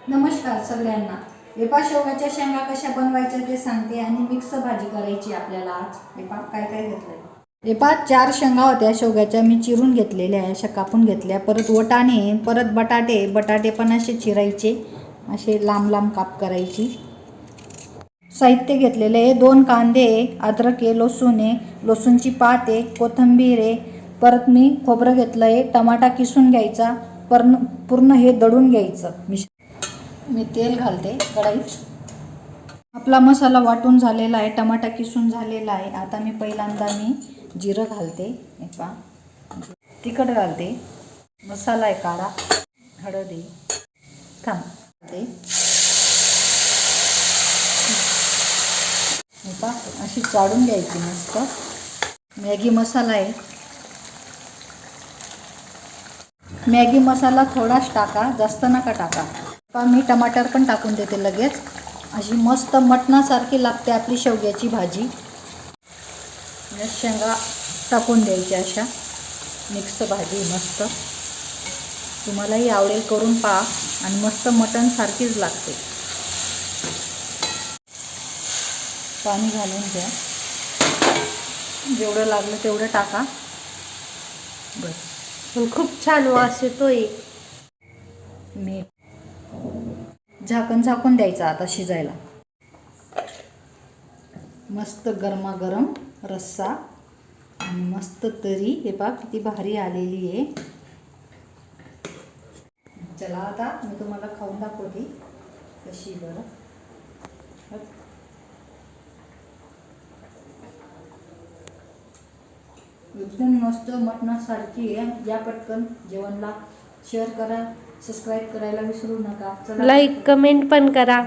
नमस्कार सगळ्यांना। वेपा शेवगाच्या शेंगा कशा बनवायच्या ते सांगते आणि मिक्स भाजी करायची आपल्याला आज। वेपा काय काय घेतलंय? वेपा 4 शेंगा होत्या शेवगाच्या, मी चिरून घेतलेल्या आहे, अशा कापून घेतल्या। परत वाटाणे, परत बटाटे पण असे चिरायचे, असे लांब लांब काप करायची। साहित्य घेतलेले आहे 2 कांदे, अद्रक आहे, लसूण आहे, लसूणची पात आहे, कोथिंबीर आहे। परत मी खोबरं घेतलंय, टमाटा किसून घ्यायचा, पूर्ण हे दळून घ्यायचं। मी तेल घालते कढईत। आपला मसाला वाटून झालेला आहे, टमाटा किसून झालेला आहे। आता मी पहिल्यांदा जिरं घालते, तिखट घालते, मसाला आहे काळा, हळद थांबते, अशी चाळून घ्यायची मस्त। मॅगी मसाला आहे, मॅगी मसाला थोडाच टाका, जास्त नका टाका। मी टमाटर पण टाकून देते लगेच। अशी मस्त मटणासारखी लागते आपली शेवग्याची भाजी। शेंगा टाकून द्यायच्या, अशा मिक्स भाजी मस्त। तुम्हालाही आवडेल, करून पहा, आणि मस्त मटण सारखीच लागते। पाणी घालून द्या, जेवढं लागलं तेवढं टाका बस। खूप छान वास येतोय। मीठ, झाकून द्यायचं आता शिजायला। मस्त गरमागरम रस्सा आणि मस्त तरी, हे पहा किती भारी आलेली आहे। चला आता मी तुम्हाला खाऊन दाखवते कशी बरं। एकदम मस्त मटणासारखी आहे। या पटकन जेवणला शेअर करा, सबस्क्राईब करायला विसरू नका। लाईक कमेंट पण करा।